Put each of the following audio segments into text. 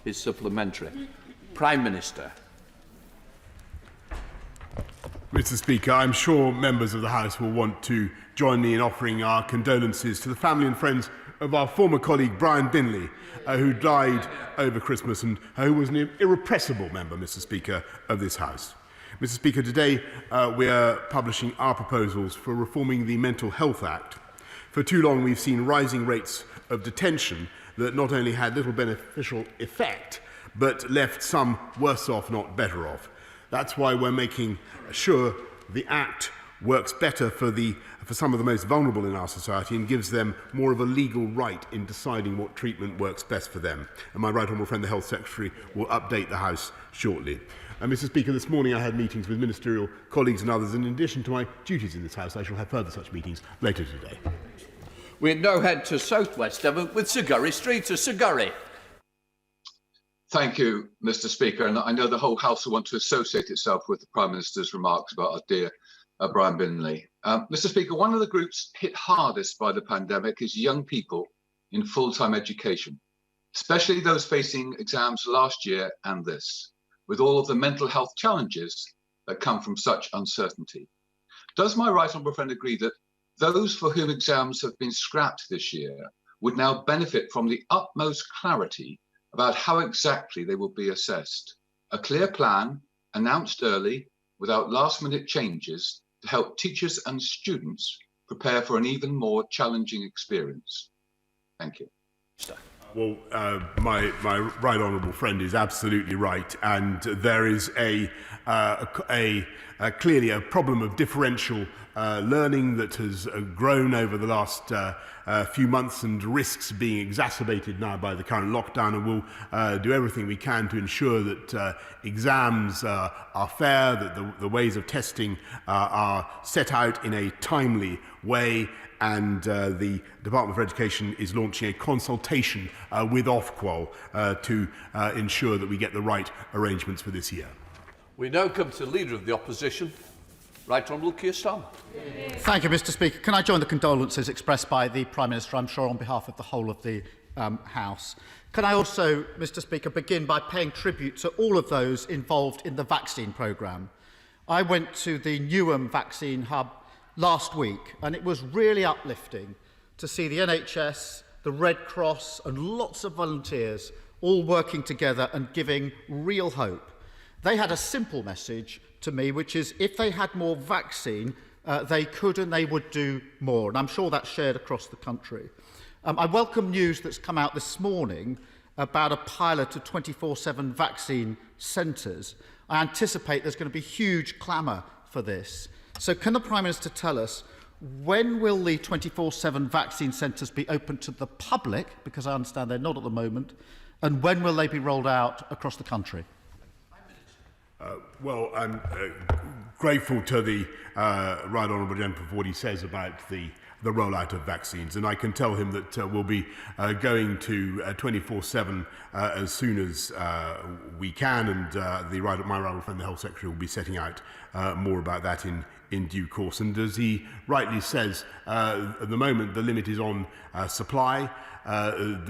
is supplementary. Prime Minister. Mr. Speaker, I'm sure members of the House will want to join me in offering our condolences to the family and friends of our former colleague Brian Binley, who died over Christmas and who was an irrepressible member, Mr. Speaker, of this House. Mr. Speaker, today we are publishing our proposals for reforming the Mental Health Act. For too long we've seen rising rates of detention that not only had little beneficial effect, but left some worse off, not better off. That's why we're making sure the Act works better for some of the most vulnerable in our society and gives them more of a legal right in deciding what treatment works best for them. And my right honourable friend, the Health Secretary, will update the House shortly. Mr. Speaker, this morning I had meetings with ministerial colleagues and others, and in addition to my duties in this House, I shall have further such meetings later today. We now head to South West Devon with Sir Gurry Street. Sir Gurry. Thank you, Mr. Speaker. And I know the whole House will want to associate itself with the Prime Minister's remarks about our dear Brian Binley. Mr. Speaker, one of the groups hit hardest by the pandemic is young people in full-time education, especially those facing exams last year and this, with all of the mental health challenges that come from such uncertainty. Does my right honourable friend agree that those for whom exams have been scrapped this year would now benefit from the utmost clarity about how exactly they will be assessed? A clear plan announced early without last-minute changes to help teachers and students prepare for an even more challenging experience. Thank you. Well, my right honourable friend is absolutely right, and there is clearly a problem of differential learning that has grown over the last few months and risks being exacerbated now by the current lockdown, and we'll do everything we can to ensure that exams are fair, that the ways of testing are set out in a timely way, and the Department for Education is launching a consultation with Ofqual to ensure that we get the right arrangements for this year. We now come to the Leader of the Opposition, Right Honourable Keir Starmer. Thank you, Mr. Speaker. Can I join the condolences expressed by the Prime Minister, I'm sure, on behalf of the whole of the House? Can I also, Mr. Speaker, begin by paying tribute to all of those involved in the vaccine programme? I went to the Newham vaccine hub last week, and it was really uplifting to see the NHS, the Red Cross and lots of volunteers all working together and giving real hope. They had a simple message to me, which is if they had more vaccine, they could and they would do more, and I'm sure that's shared across the country. I welcome news that's come out this morning about a pilot of 24/7 vaccine centres. I anticipate there's going to be huge clamour for this. So can the Prime Minister tell us, when will the 24/7 vaccine centres be open to the public, because I understand they're not at the moment, and when will they be rolled out across the country? Well, I'm grateful to the Right Honourable Gentleman for what he says about the rollout of vaccines, and I can tell him that we'll be going to 24/7 as soon as we can, and my right honourable friend, the Health Secretary, will be setting out more about that in due course. And as he rightly says, at the moment the limit is on supply.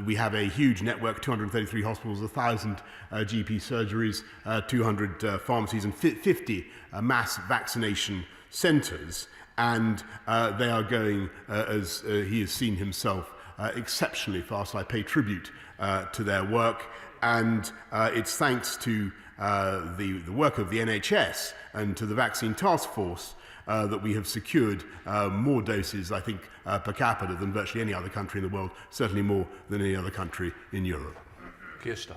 We have a huge network, 233 hospitals, 1,000 GP surgeries, 200 pharmacies and 50 mass vaccination centres, and they are going, as he has seen himself, exceptionally fast. I pay tribute to their work, and it's thanks to the work of the NHS and to the Vaccine Task Force that we have secured more doses, I think, per capita than virtually any other country in the world, certainly more than any other country in Europe. Keir Starmer.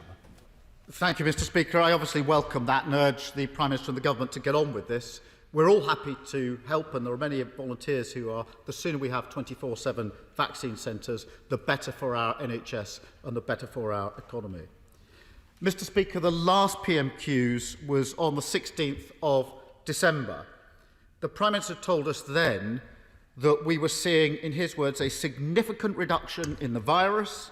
Thank you, Mr. Speaker. I obviously welcome that and urge the Prime Minister and the Government to get on with this. We're all happy to help, and there are many volunteers who are. The sooner we have 24/7 vaccine centres, the better for our NHS and the better for our economy. Mr. Speaker, the last PMQs was on the 16th of December. The Prime Minister told us then that we were seeing, in his words, a significant reduction in the virus.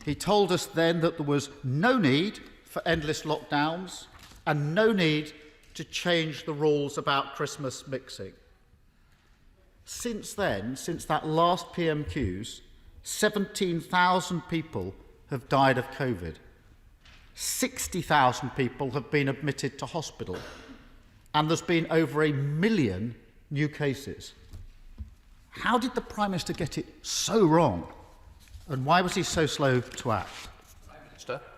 He told us then that there was no need for endless lockdowns and no need to change the rules about Christmas mixing. Since then, since that last PMQs, 17,000 people have died of COVID. 60,000 people have been admitted to hospital, and there's been over 1 million new cases. How did the Prime Minister get it so wrong? And why was he so slow to act?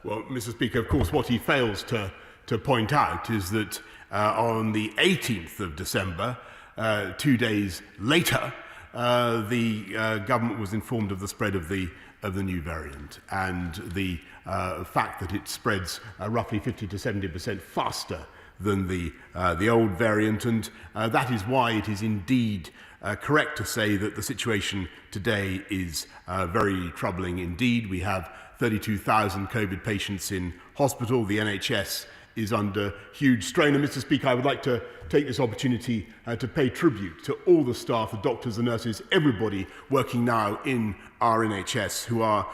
Well, Mr. Speaker, of course, what he fails to point out is that on the 18th of December, 2 days later, the government was informed of the spread of the new variant and the fact that it spreads roughly 50 to 70% faster than the old variant, and that is why it is indeed correct to say that the situation today is very troubling indeed. We have 32,000 COVID patients in hospital. The NHS is under huge strain. And Mr. Speaker, I would like to take this opportunity to pay tribute to all the staff, the doctors, the nurses, everybody working now in our NHS who are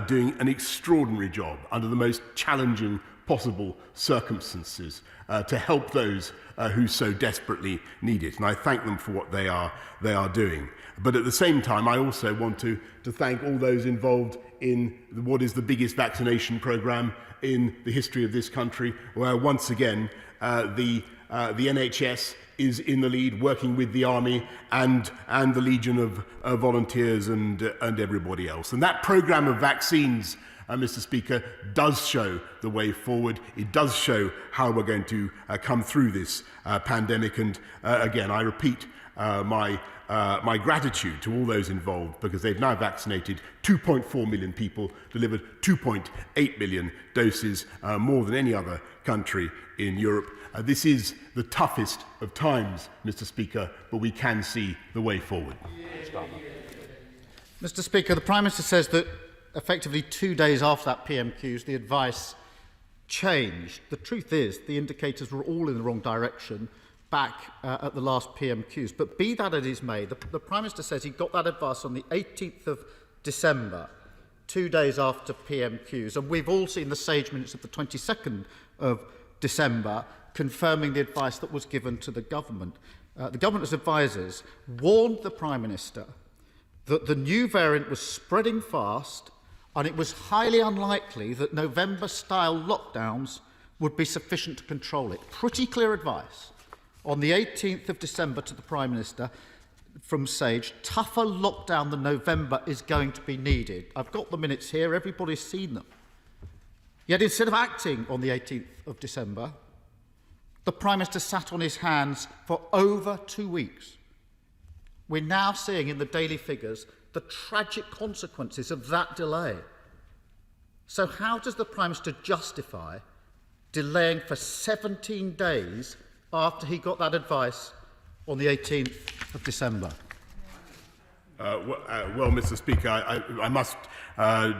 doing an extraordinary job under the most challenging possible circumstances to help those who so desperately need it. And I thank them for what they are doing. But at the same time, I also want to thank all those involved in what is the biggest vaccination programme in the history of this country, where once again the NHS is in the lead, working with the Army and the Legion of volunteers and everybody else. And that programme of vaccines, Mr. Speaker, does show the way forward. It does show how we're going to come through this pandemic. And again, I repeat my gratitude to all those involved, because they've now vaccinated 2.4 million people, delivered 2.8 million doses, more than any other country in Europe. This is the toughest of times, Mr. Speaker, but we can see the way forward. Mr. Speaker, the Prime Minister says that effectively 2 days after that PMQs, the advice changed. The truth is, the indicators were all in the wrong direction back at the last PMQs. But be that as it may, the Prime Minister says he got that advice on the 18th of December, 2 days after PMQs. And we've all seen the Sage minutes of the 22nd of December confirming the advice that was given to the government. The government's advisers warned the Prime Minister that the new variant was spreading fast and it was highly unlikely that November-style lockdowns would be sufficient to control it. Pretty clear advice on the 18th of December to the Prime Minister from Sage. Tougher lockdown than November is going to be needed. I've got the minutes here, everybody's seen them. Yet instead of acting on the 18th of December, the Prime Minister sat on his hands for over 2 weeks. We're now seeing in the daily figures the tragic consequences of that delay. So how does the Prime Minister justify delaying for 17 days after he got that advice on the 18th of December? Well, Mr. Speaker, I must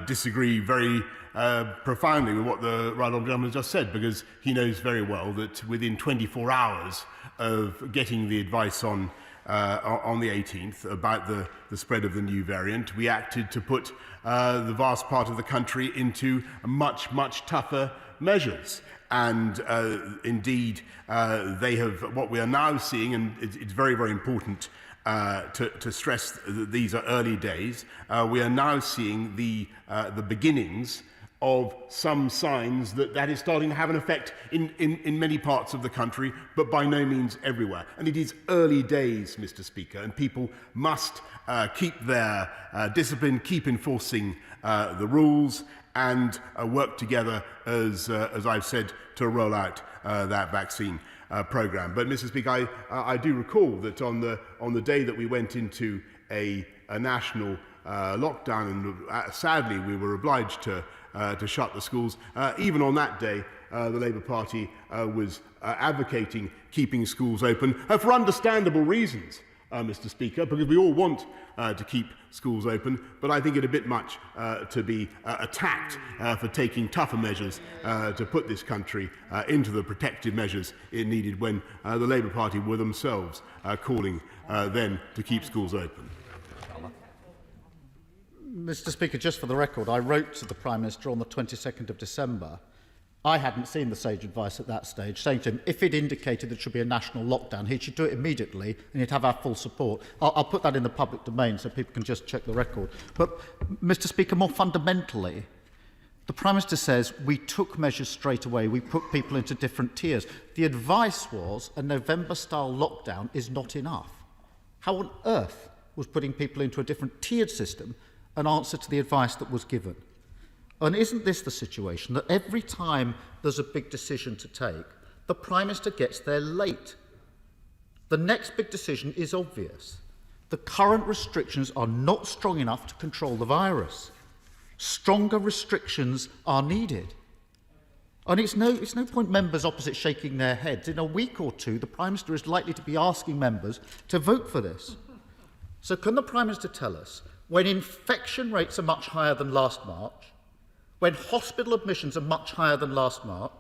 disagree very profoundly with what the right honourable gentleman just said, because he knows very well that within 24 hours of getting the advice on the 18th about the spread of the new variant, we acted to put the vast part of the country into much, much tougher measures. And indeed, they have, what we are now seeing, and it's very, very important to stress that these are early days, we are now seeing the beginnings of some signs that is starting to have an effect in many parts of the country, but by no means everywhere. And it is early days, Mr. Speaker, and people must keep their discipline, keep enforcing the rules, and work together, as I've said, to roll out that vaccine programme. But, Mr. Speaker, I do recall that on the day that we went into a national lockdown, and sadly we were obliged to shut the schools, even on that day, the Labour Party was advocating keeping schools open for understandable reasons, Mr. Speaker, because we all want to keep schools open, but I think it a bit much to be attacked for taking tougher measures to put this country into the protective measures it needed when the Labour Party were themselves calling then to keep schools open. Mr. Speaker, just for the record, I wrote to the Prime Minister on the 22nd of December. I hadn't seen the Sage advice at that stage, saying to him, if it indicated there should be a national lockdown, he should do it immediately and he'd have our full support. I'll put that in the public domain so people can just check the record. But, Mr. Speaker, more fundamentally, The Prime Minister says we took measures straight away, we put people into different tiers. The advice was a November-style lockdown is not enough. How on earth was putting people into a different tiered system an answer to the advice that was given? And isn't this the situation that every time there's a big decision to take, the Prime Minister gets there late? The next big decision is obvious. The current restrictions are not strong enough to control the virus. Stronger restrictions are needed. And it's no point members opposite shaking their heads. In a week or two, the Prime Minister is likely to be asking members to vote for this. So can the Prime Minister tell us, when infection rates are much higher than last March, when hospital admissions are much higher than last March,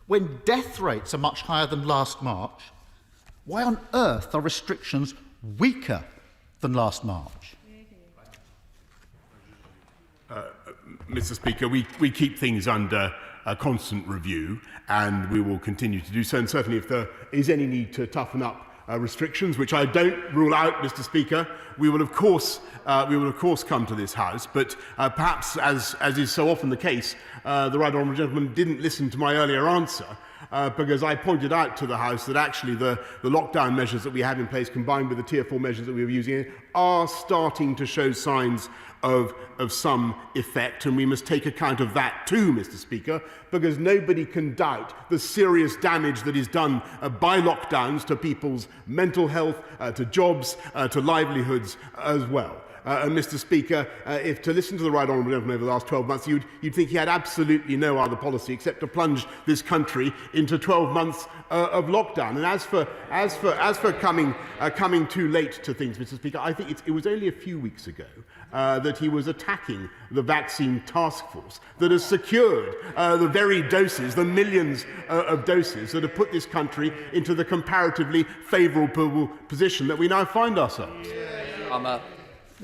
when death rates are much higher than last March, why on earth are restrictions weaker than last March? Mr. Speaker, we keep things under constant review, and we will continue to do so. And certainly, if there is any need to toughen up restrictions, which I don't rule out, Mr. Speaker, we will of course come to this House. But perhaps, as is so often the case, the right honourable gentleman didn't listen to my earlier answer. Because I pointed out to the House that actually the lockdown measures that we have in place, combined with the Tier 4 measures that we were using, are starting to show signs of some effect, and we must take account of that too, Mr. Speaker, because nobody can doubt the serious damage that is done by lockdowns to people's mental health, to jobs, to livelihoods as well. And Mr. Speaker, if to listen to the right honourable gentleman over the last 12 months, you'd think he had absolutely no other policy except to plunge this country into 12 months of lockdown. And as for coming too late to things, Mr. Speaker, I think it was only a few weeks ago that he was attacking the vaccine task force that has secured the very doses, the millions of doses that have put this country into the comparatively favourable position that we now find ourselves.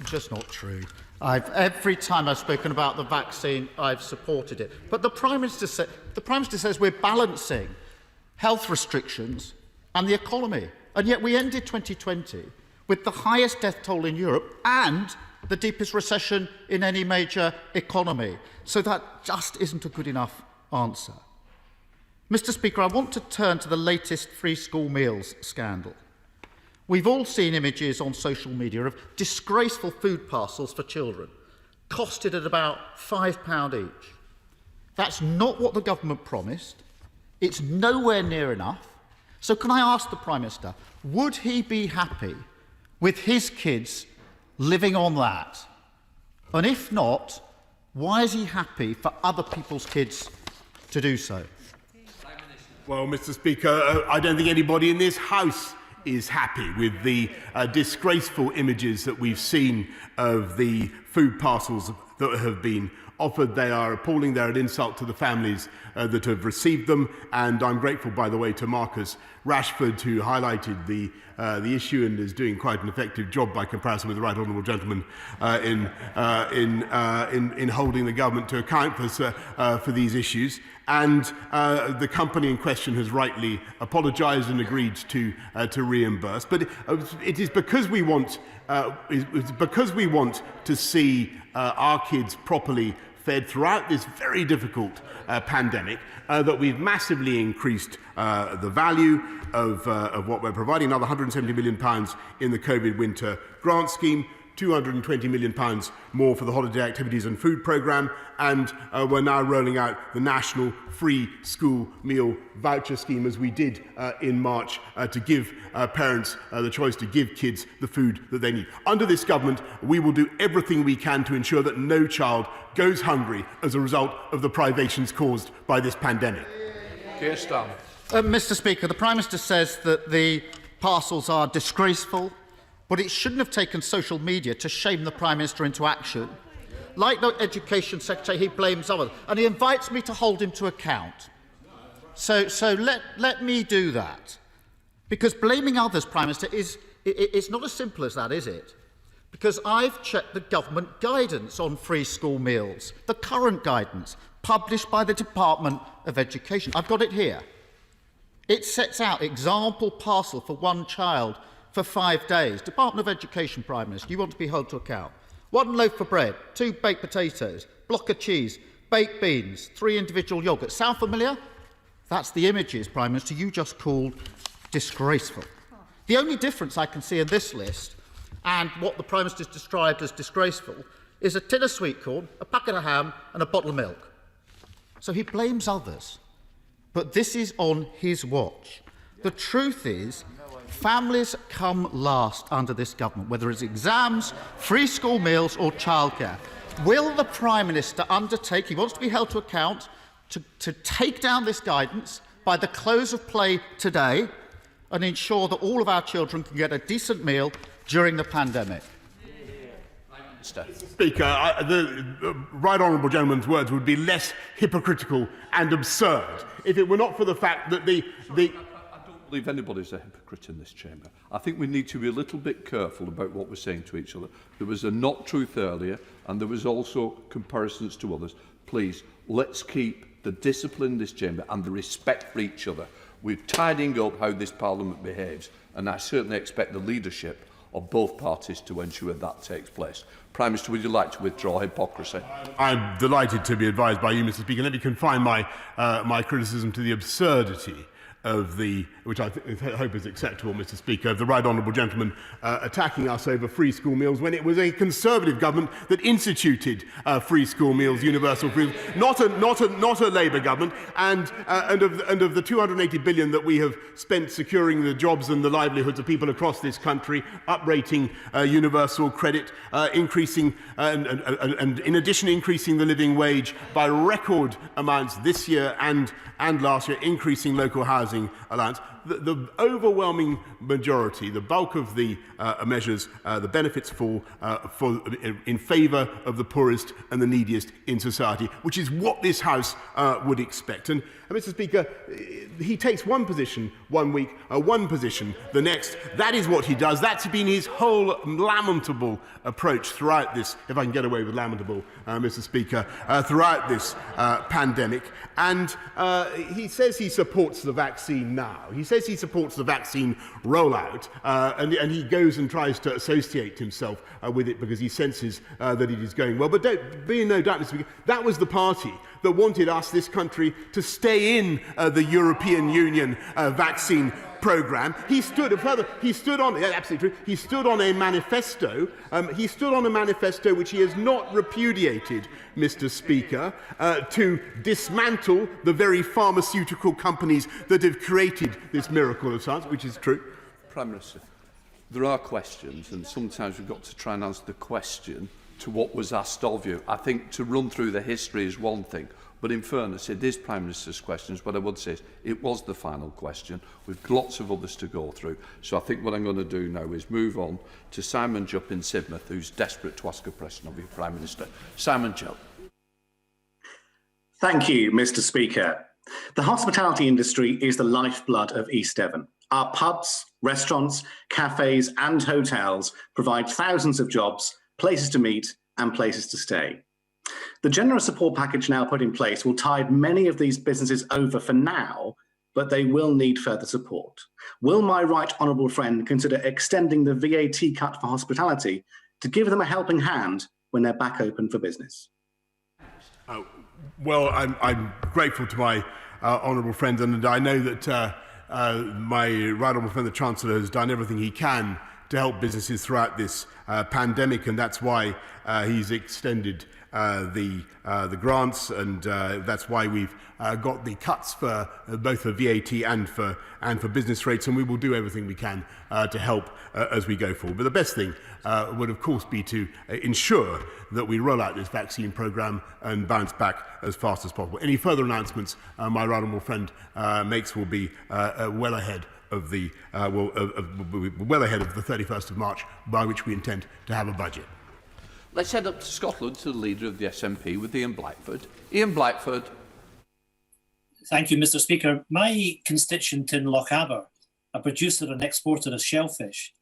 It's just not true. Every time I've spoken about the vaccine, I've supported it. But the Prime Minister says we're balancing health restrictions and the economy. And yet we ended 2020 with the highest death toll in Europe and the deepest recession in any major economy. So that just isn't a good enough answer. Mr. Speaker, I want to turn to the latest free school meals scandal. We've all seen images on social media of disgraceful food parcels for children, costed at about £5 each. That's not what the government promised. It's nowhere near enough. So can I ask the Prime Minister, would he be happy with his kids living on that? And if not, why is he happy for other people's kids to do so? Well, Mr. Speaker, I don't think anybody in this House is happy with the disgraceful images that we've seen of the food parcels that have been offered. They are appalling. They're an insult to the families that have received them. And I'm grateful, by the way, to Marcus Rashford, who highlighted the issue and is doing quite an effective job by comparison with the right honourable gentleman in holding the government to account for these issues. And the company in question has rightly apologised and agreed to reimburse. But it is because we want to see our kids properly fed throughout this very difficult pandemic that we've massively increased the value of what we're providing. Another £170 million in the COVID winter grant scheme. £220 million more for the holiday activities and food programme, and we're now rolling out the national free school meal voucher scheme, as we did in March, to give parents the choice to give kids the food that they need. Under this government, we will do everything we can to ensure that no child goes hungry as a result of the privations caused by this pandemic. Keir Starmer. Mr. Speaker, the Prime Minister says that the parcels are disgraceful, but it shouldn't have taken social media to shame the Prime Minister into action. Like the Education Secretary, he blames others, and he invites me to hold him to account. So let me do that. Because blaming others, Prime Minister, it's not as simple as that, is it? Because I've checked the government guidance on free school meals, the current guidance, published by the Department of Education. I've got it here. It sets out example parcel for one child for 5 days. Department of Education, Prime Minister, you want to be held to account. 1 loaf of bread, 2 baked potatoes, block of cheese, baked beans, 3 individual yoghurts. Sound familiar? That's the images, Prime Minister, you just called disgraceful. The only difference I can see in this list and what the Prime Minister has described as disgraceful is a tin of sweet corn, a packet of ham and a bottle of milk. So he blames others. But this is on his watch. The truth is, families come last under this government, whether it's exams, free school meals or childcare. Will the Prime Minister undertake, he wants to be held to account, to take down this guidance by the close of play today and ensure that all of our children can get a decent meal during the pandemic? Speaker, the right honourable gentleman's words would be less hypocritical and absurd if it were not for the fact that I don't believe anybody's a hypocrite in this chamber. I think we need to be a little bit careful about what we're saying to each other. There was a not truth earlier, and there was also comparisons to others. Please, let's keep the discipline in this chamber and the respect for each other. We're tidying up how this Parliament behaves, and I certainly expect the leadership of both parties to ensure that takes place. Prime Minister, would you like to withdraw hypocrisy? I'm delighted to be advised by you, Mr. Speaker. Let me confine my criticism to the absurdity of the, which I hope is acceptable, Mr. Speaker, of the right honourable gentleman attacking us over free school meals when it was a Conservative government that instituted free school meals, universal free, not a Labour government, and of the 280 billion that we have spent securing the jobs and the livelihoods of people across this country, uprating universal credit, increasing and in addition increasing the living wage by record amounts this year and last year, increasing local housing allowance. The overwhelming majority, the bulk of the measures, the benefits fall in favour of the poorest and the neediest in society, which is what this House would expect. And Mr. Speaker, he takes one position one week, one position the next. That is what he does. That's been his whole lamentable approach throughout this, if I can get away with lamentable, Mr. Speaker, throughout this pandemic. And he says he supports the vaccine now. He says he supports the vaccine rollout, and he goes and tries to associate himself with it because he senses that it is going well. But don't be in no doubt, Mr. Speaker, that was the party that wanted us, this country, to stay in the European Union vaccine programme. He stood on, yeah, absolutely true, he stood on a manifesto, which he has not repudiated, Mr. Speaker, to dismantle the very pharmaceutical companies that have created this miracle of science, which is true. Prime Minister, there are questions, and sometimes we've got to try and answer the question to what was asked of you. I think to run through the history is one thing, but in fairness, it is Prime Minister's questions. What I would say is it was the final question. We've got lots of others to go through. So I think what I'm going to do now is move on to Simon Jupp in Sidmouth, who's desperate to ask a question of you, Prime Minister. Simon Jupp. Thank you, Mr. Speaker. The hospitality industry is the lifeblood of East Devon. Our pubs, restaurants, cafes and hotels provide thousands of jobs, places to meet and places to stay. The generous support package now put in place will tide many of these businesses over for now, but they will need further support. Will my right honourable friend consider extending the VAT cut for hospitality to give them a helping hand when they're back open for business? Well, I'm grateful to my honourable friend, and I know that my right honourable friend, the Chancellor, has done everything he can to help businesses throughout this pandemic, and that's why he's extended the grants, and that's why we've got the cuts for both for VAT and for business rates, and we will do everything we can to help as we go forward. But the best thing would, of course, be to ensure that we roll out this vaccine programme and bounce back as fast as possible. Any further announcements my right honourable friend makes will be well ahead of the well ahead of the 31st of March, by which we intend to have a budget. Let's head up to Scotland to the leader of the SNP with Ian Blackford. Ian Blackford. Thank you, Mr. Speaker. My constituent in Lochaber, a producer and exporter of shellfish,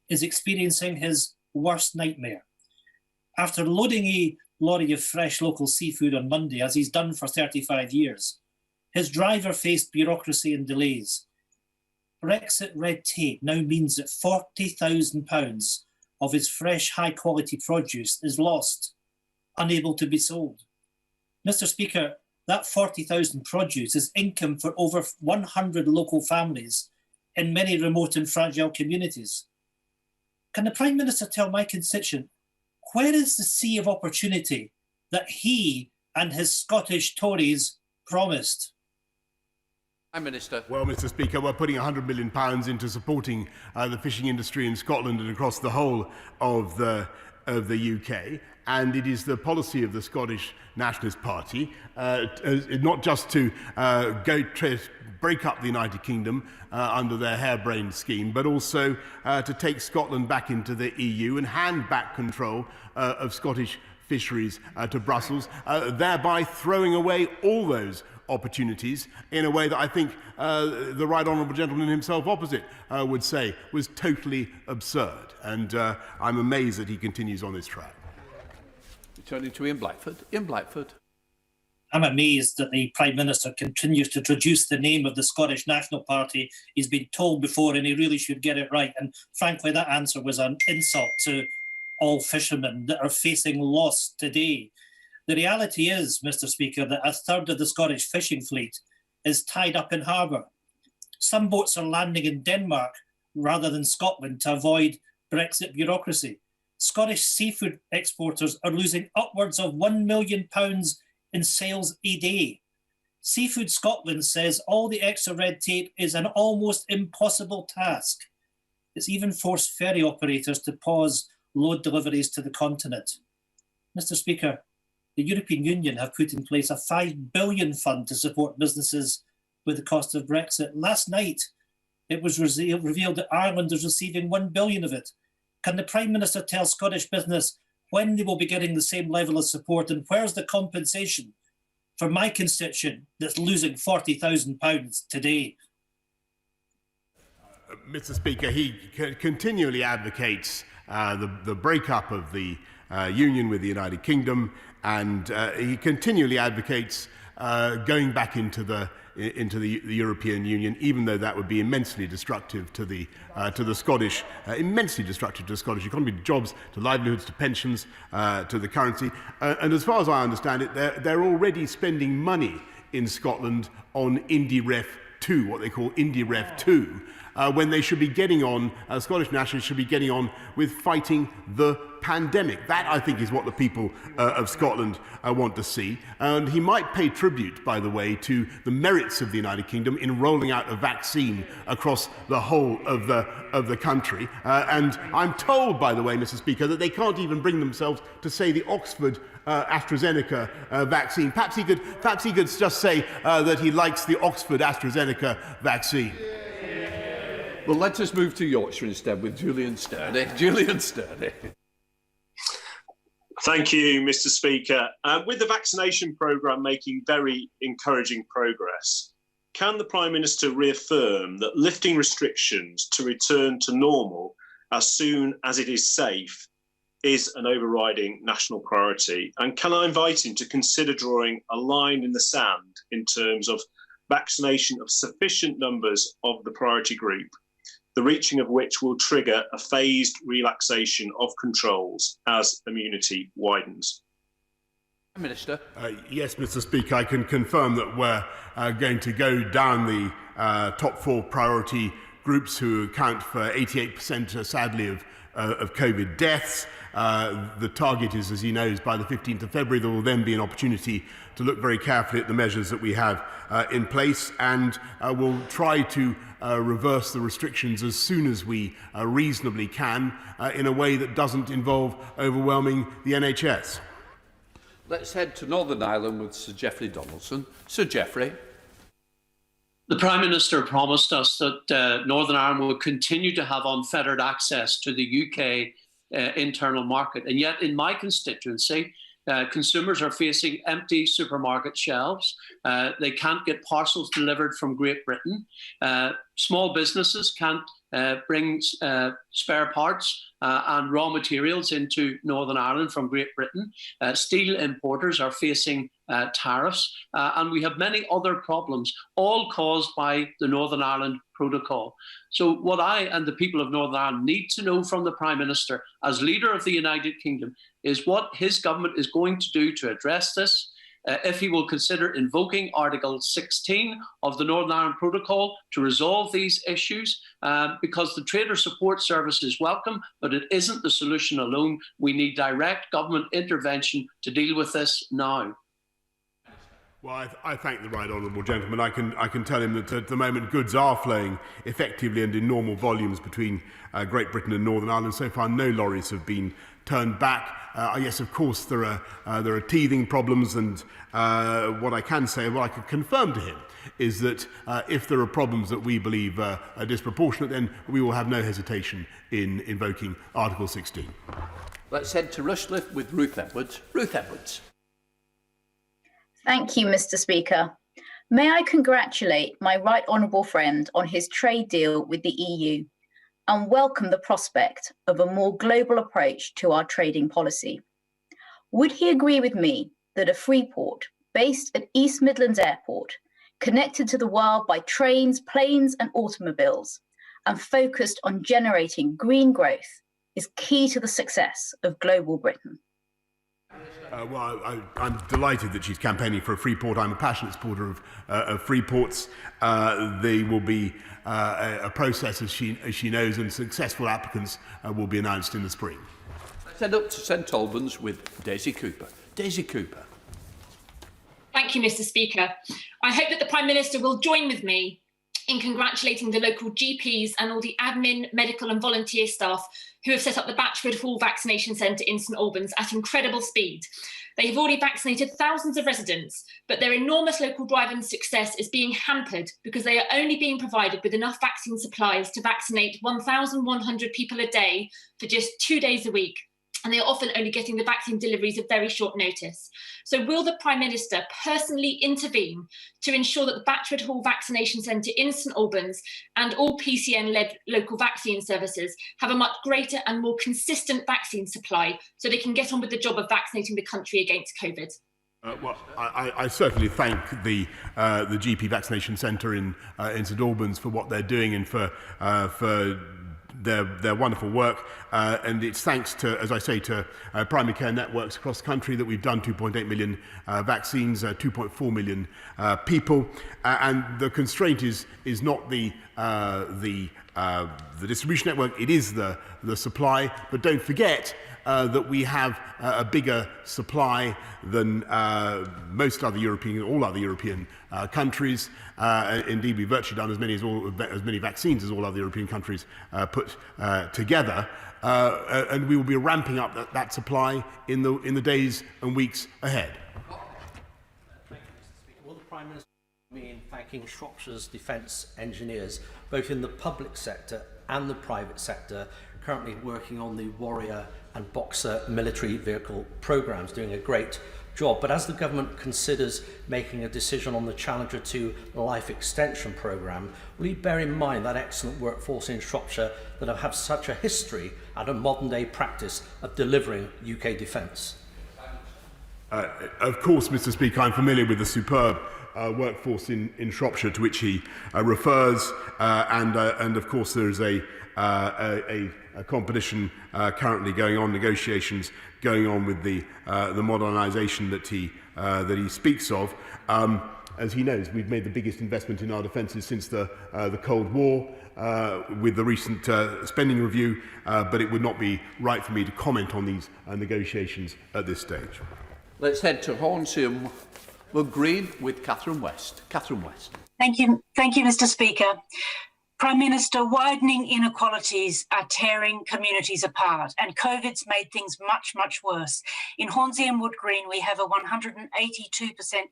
is experiencing his worst nightmare. After loading a lorry of fresh local seafood on Monday, as he's done for 35 years, his driver faced bureaucracy and delays. Brexit red tape now means that £40,000 of his fresh, high-quality produce is lost, unable to be sold. Mr. Speaker, that 40,000 produce is income for over 100 local families in many remote and fragile communities. Can the Prime Minister tell my constituent, where is the sea of opportunity that he and his Scottish Tories promised? Prime Minister. Well, Mr. Speaker, we're putting £100 million into supporting the fishing industry in Scotland and across the whole of the UK. And it is the policy of the Scottish Nationalist Party not just to break up the United Kingdom under their harebrained scheme, but also to take Scotland back into the EU and hand back control of Scottish fisheries to Brussels, thereby throwing away all those opportunities in a way that I think the right honourable gentleman himself opposite would say was totally absurd. And I'm amazed that he continues on this track. Turning to Ian Blackford. Ian Blackford. I'm amazed that the Prime Minister continues to traduce the name of the Scottish National Party. He's been told before and he really should get it right. And frankly, that answer was an insult to all fishermen that are facing loss today. The reality is, Mr. Speaker, that a third of the Scottish fishing fleet is tied up in harbour. Some boats are landing in Denmark rather than Scotland to avoid Brexit bureaucracy. Scottish seafood exporters are losing upwards of £1 million in sales a day. Seafood Scotland says all the extra red tape is an almost impossible task. It's even forced ferry operators to pause load deliveries to the continent. Mr. Speaker, the European Union have put in place a £5 billion fund to support businesses with the cost of Brexit. Last night, it was revealed that Ireland is receiving £1 billion of it. Can the Prime Minister tell Scottish business when they will be getting the same level of support, and where's the compensation for my constituent that's losing £40,000 today? Mr. Speaker, he continually advocates the breakup of the union with the United Kingdom, and he continually advocates going back into the European Union, even though that would be immensely destructive to the Scottish, immensely destructive to the Scottish economy, to jobs, to livelihoods, to pensions, to the currency. And as far as I understand it, they're already spending money in Scotland on IndyRef 2, what they call IndyRef 2, when they should be getting on, Scottish nationalists should be getting on with fighting the pandemic. That, I think, is what the people of Scotland want to see. And he might pay tribute, by the way, to the merits of the United Kingdom in rolling out a vaccine across the whole of the country. And I'm told, by the way, Mr. Speaker, that they can't even bring themselves to say the Oxford AstraZeneca vaccine. Perhaps he could just say that he likes the Oxford AstraZeneca vaccine. Well, let us move to Yorkshire instead with Julian Sturdy. Julian Sturdy. Thank you, Mr. Speaker. With the vaccination programme making very encouraging progress, can the Prime Minister reaffirm that lifting restrictions to return to normal as soon as it is safe is an overriding national priority? And can I invite him to consider drawing a line in the sand in terms of vaccination of sufficient numbers of the priority group, the reaching of which will trigger a phased relaxation of controls as immunity widens? Minister. Yes, Mr. Speaker, I can confirm that we're going to go down the top four priority groups who account for 88%, sadly, of COVID deaths. The target is, as he knows, by the 15th of February, there will then be an opportunity to look very carefully at the measures that we have in place, and we'll try to reverse the restrictions as soon as we reasonably can in a way that doesn't involve overwhelming the NHS. Let's head to Northern Ireland with Sir Geoffrey Donaldson. Sir Geoffrey. The Prime Minister promised us that Northern Ireland would continue to have unfettered access to the UK internal market. And yet in my constituency, consumers are facing empty supermarket shelves. They can't get parcels delivered from Great Britain. Small businesses can't bring spare parts and raw materials into Northern Ireland from Great Britain. Steel importers are facing tariffs, and we have many other problems, all caused by the Northern Ireland Protocol. So what I and the people of Northern Ireland need to know from the Prime Minister, as leader of the United Kingdom, is what his government is going to do to address this. if he will consider invoking Article 16 of the Northern Ireland Protocol to resolve these issues, because the Trader Support Service is welcome, but it isn't the solution alone. We need direct government intervention to deal with this now. Well, I thank the right honourable gentleman. I can tell him that at the moment goods are flowing effectively and in normal volumes between Great Britain and Northern Ireland. So far, no lorries have been turned back. Yes, of course, there are teething problems, and what I can say, what I can confirm to him, is that if there are problems that we believe are disproportionate, then we will have no hesitation in invoking Article 16. Let's head to Rushcliffe with Ruth Edwards. Ruth Edwards. Thank you, Mr. Speaker. May I congratulate my right honourable friend on his trade deal with the EU and welcome the prospect of a more global approach to our trading policy. Would he agree with me that a free port based at East Midlands Airport, connected to the world by trains, planes and automobiles, and focused on generating green growth is key to the success of global Britain? I'm delighted that she's campaigning for a free port. I'm a passionate supporter of free ports. They will be a process, as she knows, and successful applicants will be announced in the spring. Let's head up to St Albans with Daisy Cooper. Daisy Cooper. Thank you, Mr. Speaker. I hope that the Prime Minister will join with me in congratulating the local GPs and all the admin, medical and volunteer staff who have set up the Batchford Hall Vaccination Centre in St Albans at incredible speed. They have already vaccinated thousands of residents, but their enormous local drive and success is being hampered because they are only being provided with enough vaccine supplies to vaccinate 1,100 people a day for just 2 days a week. And they are often only getting the vaccine deliveries at very short notice. So will the Prime Minister personally intervene to ensure that the Batchford Hall Vaccination Centre in St Albans and all PCN-led local vaccine services have a much greater and more consistent vaccine supply so they can get on with the job of vaccinating the country against COVID? Well, I certainly thank the GP Vaccination Centre in St Albans for what they're doing and for their wonderful work, and it's thanks to, as I say, to primary care networks across the country that we've done 2.8 million vaccines, 2.4 million people, and the constraint is not the distribution network, it is the supply. But don't forget that we have a bigger supply than most other European, all other European countries. Indeed, we've virtually done as many vaccines as all other European countries put together, and we will be ramping up that supply in the days and weeks ahead. Thank you, Mr. Speaker. Will the Prime Minister join me in thanking Shropshire's defence engineers, both in the public sector and the private sector, currently working on the Warrior and Boxer military vehicle programmes, doing a great job. But as the government considers making a decision on the Challenger 2 life extension programme, will you bear in mind that excellent workforce in Shropshire that have had such a history and a modern day practice of delivering UK defence? Of course, Mr. Speaker, I'm familiar with the superb workforce in Shropshire to which he refers, and of course there is a competition currently going on, negotiations going on with the modernisation that he speaks of. As he knows, we've made the biggest investment in our defences since the Cold War with the recent spending review, but it would not be right for me to comment on these negotiations at this stage. Let's head to Hornsey Green with Catherine West. Catherine West. Thank you, Mr. Speaker. Prime Minister, widening inequalities are tearing communities apart, and COVID's made things much, much worse. In Hornsey and Wood Green, we have a 182%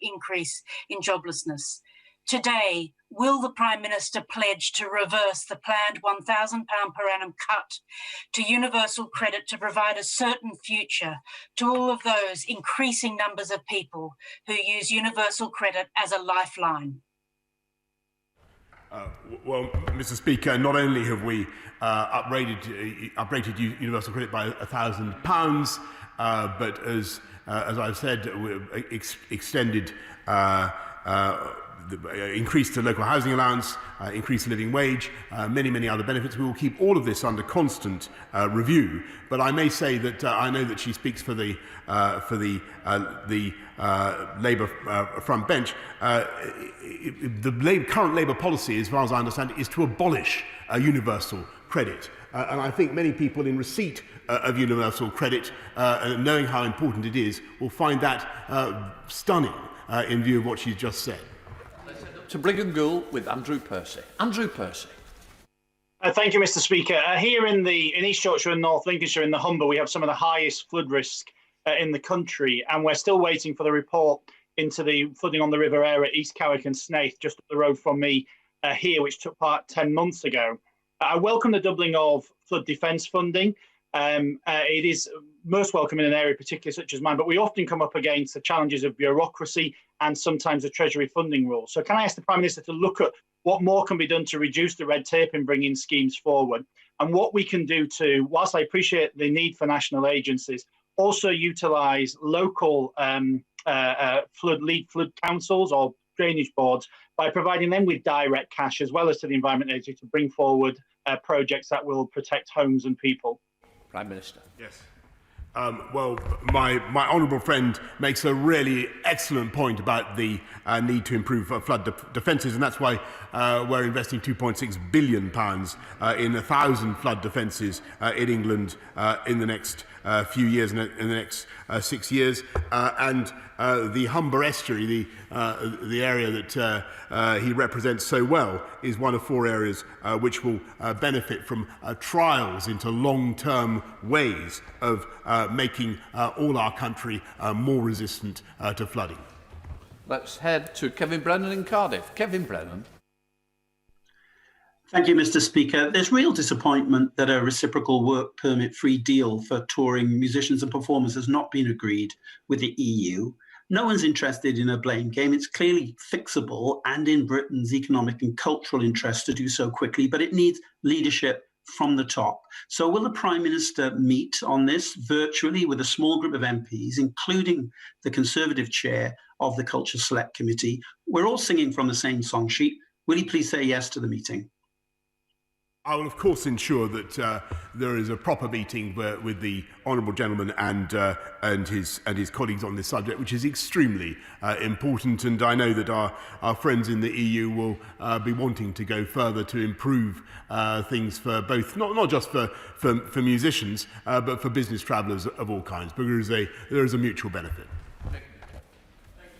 increase in joblessness. Today, will the Prime Minister pledge to reverse the planned £1,000 per annum cut to universal credit to provide a certain future to all of those increasing numbers of people who use universal credit as a lifeline? Well, Mr. Speaker, not only have we uprated universal credit by £1,000, but as I've said, extended increase the local housing allowance, increase the living wage, many other benefits. We will keep all of this under constant review. But I may say that I know that she speaks for the Labour front bench. The current Labour policy, as far as I understand it, is to abolish universal credit. And I think many people in receipt of universal credit, knowing how important it is, will find that stunning in view of what she's just said. To Brigham Gould with Andrew Percy. Andrew Percy. Thank you, Mr. Speaker. Here in East Yorkshire and North Lincolnshire, in the Humber, we have some of the highest flood risk in the country, and we're still waiting for the report into the flooding on the River Aire at East Carrick and Snaith, just up the road from me here, which took part 10 months ago. I welcome the doubling of flood defence funding. It is most welcome in an area particularly such as mine, but we often come up against the challenges of bureaucracy and sometimes the Treasury funding rules. So can I ask the Prime Minister to look at what more can be done to reduce the red tape in bringing schemes forward, and what we can do to, whilst I appreciate the need for national agencies, also utilise local flood councils or drainage boards by providing them with direct cash, as well as to the Environment Agency, to bring forward projects that will protect homes and people. Prime Minister. Yes. Well, my honourable friend makes a really excellent point about the need to improve flood defences, and that's why we're investing £2.6 billion in 1,000 flood defences in England in the next few years, in the next 6 years. And the Humber Estuary, the area that he represents so well, is one of 4 areas which will benefit from trials into long-term ways of making all our country more resistant to flooding. Let's head to Kevin Brennan in Cardiff. Kevin Brennan. Thank you, Mr. Speaker. There's real disappointment that a reciprocal work permit-free deal for touring musicians and performers has not been agreed with the EU. No one's interested in a blame game. It's clearly fixable and in Britain's economic and cultural interest to do so quickly, but it needs leadership from the top. So will the Prime Minister meet on this virtually with a small group of MPs, including the Conservative chair of the Culture Select Committee? We're all singing from the same song sheet. Will he please say yes to the meeting? I will, of course, ensure that there is a proper meeting with the honourable gentleman and his colleagues on this subject, which is extremely important. And I know that our friends in the EU will be wanting to go further to improve things for both, not just for musicians, but for business travellers of all kinds, because there is a mutual benefit.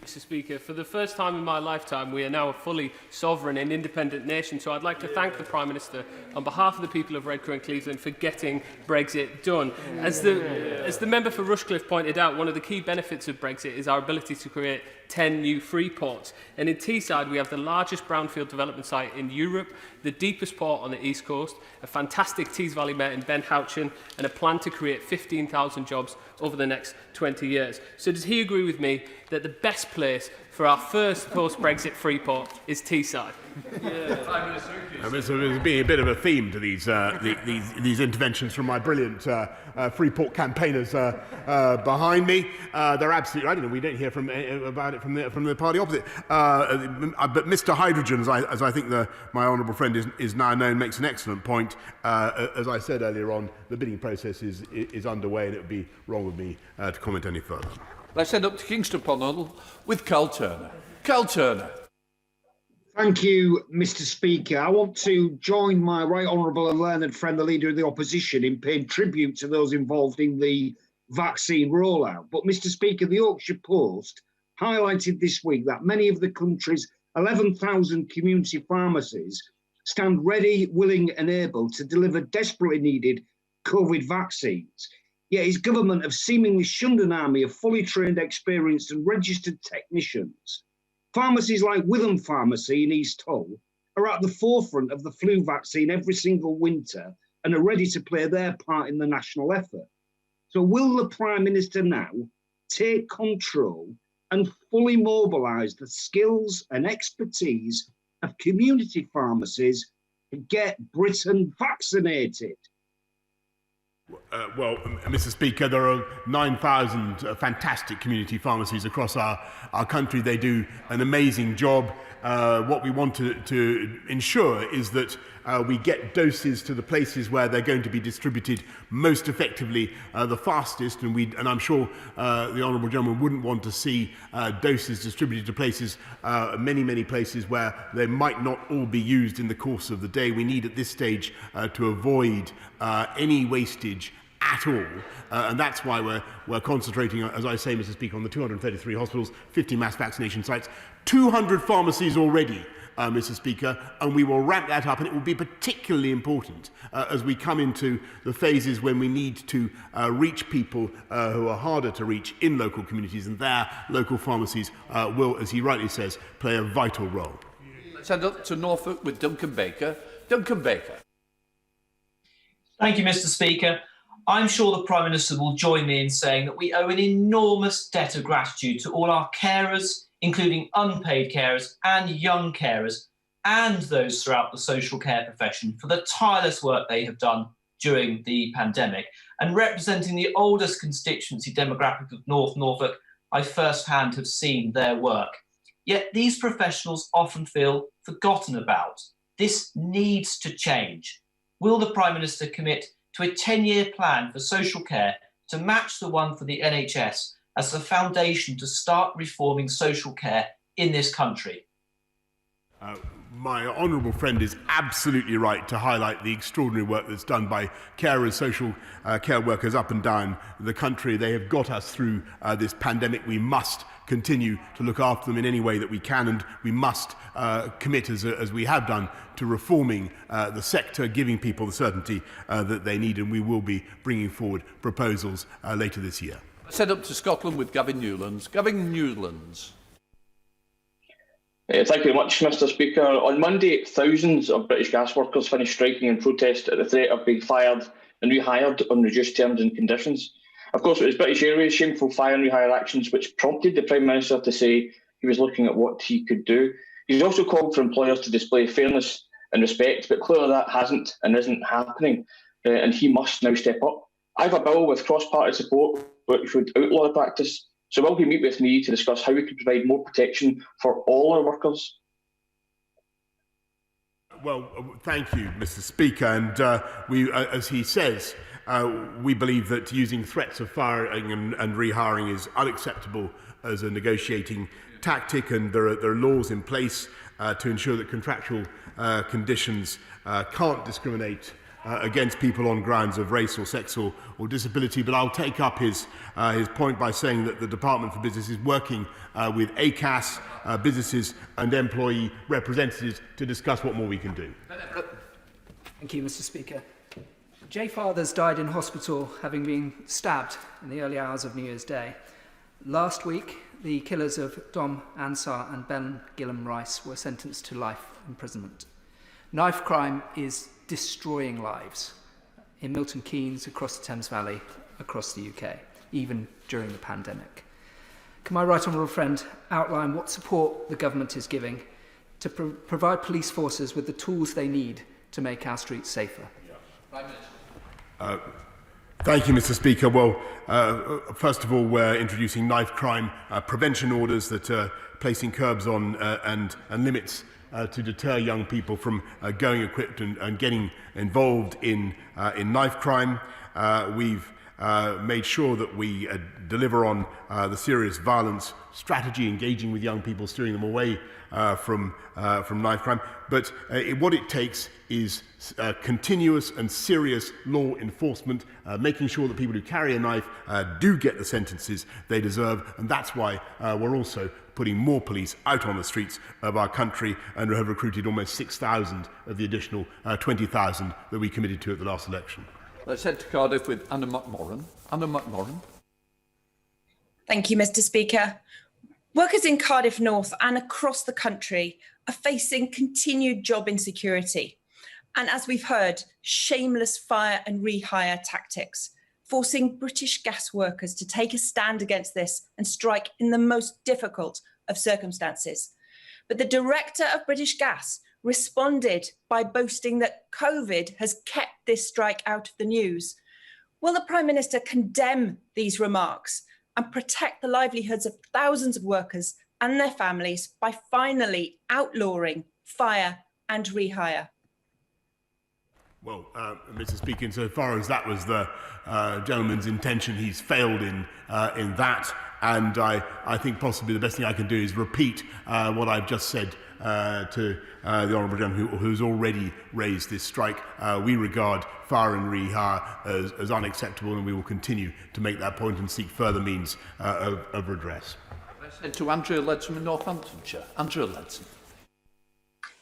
Mr. Speaker, for the first time in my lifetime, we are now a fully sovereign and independent nation. So I'd like to thank the Prime Minister on behalf of the people of Redcar and Cleveland for getting Brexit done. As the member for Rushcliffe pointed out, one of the key benefits of Brexit is our ability to create 10 new free ports. And in Teesside, we have the largest brownfield development site in Europe, the deepest port on the East Coast, a fantastic Tees Valley Met in Ben Houchin, and a plan to create 15,000 jobs over the next 20 years. So does he agree with me that the best place for our first post-Brexit free port is Teesside? There's been a bit of a theme to these interventions from my brilliant Freeport campaigners behind me. They're absolutely right. I don't know, we don't hear about it from the party opposite. But Mr. Hydrogen, as I think my honourable friend is now known, makes an excellent point. As I said earlier on, the bidding process is underway, and it would be wrong of me to comment any further. Let's head up to Kingston upon Hull with Carl Turner. Carl Turner. Thank you, Mr. Speaker. I want to join my right honourable and learned friend, the Leader of the Opposition, in paying tribute to those involved in the vaccine rollout. But, Mr. Speaker, the Yorkshire Post highlighted this week that many of the country's 11,000 community pharmacies stand ready, willing and able to deliver desperately needed COVID vaccines. Yet his government have seemingly shunned an army of fully trained, experienced and registered technicians. Pharmacies like Witham Pharmacy in East Hull are at the forefront of the flu vaccine every single winter and are ready to play their part in the national effort. So will the Prime Minister now take control and fully mobilise the skills and expertise of community pharmacies to get Britain vaccinated? Well, Mr. Speaker, there are 9,000 fantastic community pharmacies across our country. They do an amazing job. What we want to ensure is that we get doses to the places where they're going to be distributed most effectively, the fastest, and I'm sure the Honourable Gentleman wouldn't want to see doses distributed to places, many places where they might not all be used in the course of the day. We need at this stage to avoid any wastage at all, and that's why we're concentrating, as I say, Mr. Speaker, on the 233 hospitals, 50 mass vaccination sites, 200 pharmacies already, Mr. Speaker, and we will ramp that up, and it will be particularly important as we come into the phases when we need to reach people who are harder to reach in local communities, and there local pharmacies will, as he rightly says, play a vital role. Let's head up to Norfolk with Duncan Baker. Duncan Baker. Thank you, Mr. Speaker. I'm sure the Prime Minister will join me in saying that we owe an enormous debt of gratitude to all our carers, including unpaid carers and young carers, and those throughout the social care profession for the tireless work they have done during the pandemic. And representing the oldest constituency demographic of North Norfolk, I firsthand have seen their work. Yet these professionals often feel forgotten about. This needs to change. Will the Prime Minister commit to a 10-year plan for social care to match the one for the NHS as the foundation to start reforming social care in this country? My honourable friend is absolutely right to highlight the extraordinary work that's done by carers, social care workers up and down the country. They have got us through this pandemic. We must continue to look after them in any way that we can, and we must commit, as we have done, to reforming the sector, giving people the certainty that they need, and we will be bringing forward proposals later this year. Let's head up to Scotland with Gavin Newlands. Gavin Newlands. Thank you very much, Mr. Speaker. On Monday, thousands of British gas workers finished striking in protest at the threat of being fired and rehired on reduced terms and conditions. Of course, it was British Airways' shameful fire and rehire actions which prompted the Prime Minister to say he was looking at what he could do. He's also called for employers to display fairness and respect, but clearly that hasn't and isn't happening, and he must now step up. I have a bill with cross-party support which would outlaw the practice. So will he meet with me to discuss how we can provide more protection for all our workers? Well, thank you, Mr. Speaker. And we, as he says, we believe that using threats of firing and rehiring is unacceptable as a negotiating tactic, and there are laws in place to ensure that contractual conditions can't discriminate against people on grounds of race or sex or disability. But I'll take up his point by saying that the Department for Business is working with ACAS, businesses and employee representatives to discuss what more we can do. Thank you, Mr. Speaker. Jay Fathers died in hospital having been stabbed in the early hours of New Year's Day. Last week, the killers of Dom Ansar and Ben Gillam Rice were sentenced to life imprisonment. Knife crime is destroying lives in Milton Keynes, across the Thames Valley, across the UK, even during the pandemic. Can my right honourable friend outline what support the government is giving to provide police forces with the tools they need to make our streets safer? Thank you, Mr. Speaker. Well, first of all, we're introducing knife crime prevention orders that are placing curbs on and limits to deter young people from going equipped and getting involved in knife crime. We've made sure that we deliver on the serious violence strategy, engaging with young people, steering them away from knife crime. But what it takes is continuous and serious law enforcement, making sure that people who carry a knife do get the sentences they deserve. And that's why we're also putting more police out on the streets of our country, and have recruited almost 6,000 of the additional 20,000 that we committed to at the last election. Let's head to Cardiff with Anna McMorran. Anna McMorran. Thank you, Mr. Speaker. Workers in Cardiff North and across the country are facing continued job insecurity. And as we've heard, shameless fire and rehire tactics, forcing British gas workers to take a stand against this and strike in the most difficult of circumstances. But the director of British Gas responded by boasting that COVID has kept this strike out of the news. Will the Prime Minister condemn these remarks and protect the livelihoods of thousands of workers and their families by finally outlawing fire and rehire? Well, Mr. Speaker, insofar as that was the gentleman's intention, he's failed in that. And I think possibly the best thing I can do is repeat what I've just said to the Honourable Gentleman who's already raised this strike. We regard fire and rehire as unacceptable, and we will continue to make that point and seek further means of redress. I said to Andrea Ledson in Northamptonshire. Andrea Ledson.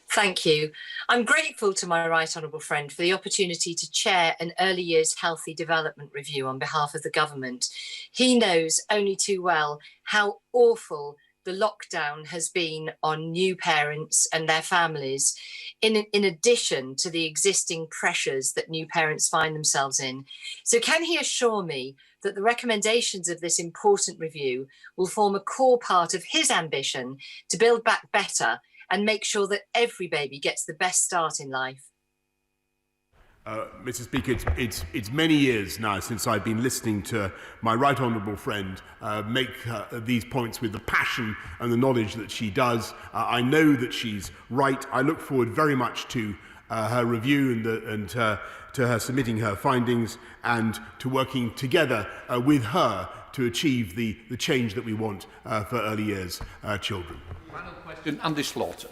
Thank you. I'm grateful to my right honourable friend for the opportunity to chair an early years healthy development review on behalf of the government. He knows only too well how awful the lockdown has been on new parents and their families, in addition to the existing pressures that new parents find themselves in. So can he assure me that the recommendations of this important review will form a core part of his ambition to build back better and make sure that every baby gets the best start in life? Mr. Speaker, it's many years now since I've been listening to my right honourable friend make these points with the passion and the knowledge that she does. I know that she's right. I look forward very much to her review and to her submitting her findings and to working together with her to achieve the change that we want for early years children. Final question, Andy Slaughter.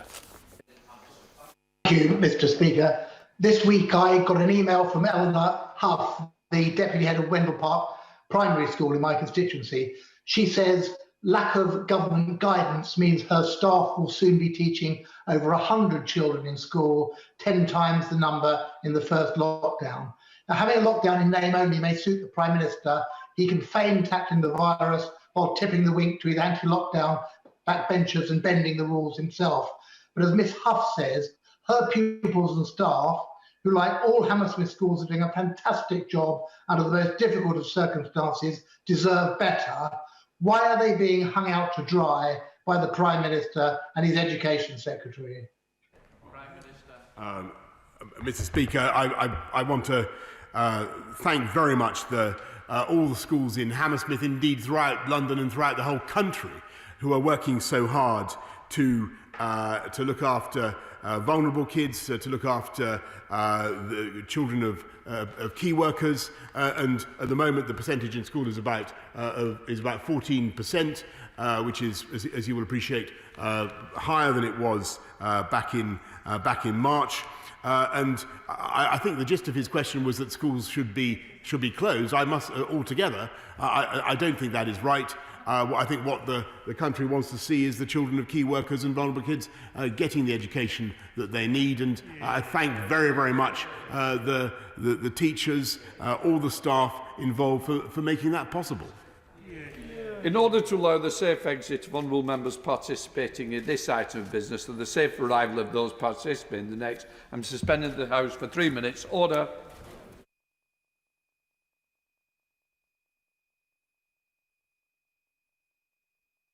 Thank you, Mr. Speaker. This week I got an email from Eleanor Huff, the Deputy Head of Wendell Park Primary School in my constituency. She says lack of government guidance means her staff will soon be teaching over 100 children in school, 10 times the number in the first lockdown. Now, having a lockdown in name only may suit the Prime Minister. He can feign tackling the virus while tipping the wink to his anti-lockdown backbenchers and bending the rules himself. But as Miss Huff says, her pupils and staff, who like all Hammersmith schools are doing a fantastic job under the most difficult of circumstances, deserve better. Why are they being hung out to dry by the Prime Minister and his Education Secretary? Mr. Speaker, I want to thank very much all the schools in Hammersmith, indeed throughout London and throughout the whole country, who are working so hard to look after vulnerable kids, to look after the children of key workers, and at the moment the percentage in school is about 14%, which is, as you will appreciate, higher than it was back in March. And I think the gist of his question was that schools should be closed. I must altogether. I don't think that is right. I think what the country wants to see is the children of key workers and vulnerable kids getting the education that they need. And I thank very, very much the teachers, all the staff involved for making that possible. In order to allow the safe exit of honourable members participating in this item of business and the safe arrival of those participating in the next, I'm suspending the House for 3 minutes. Order.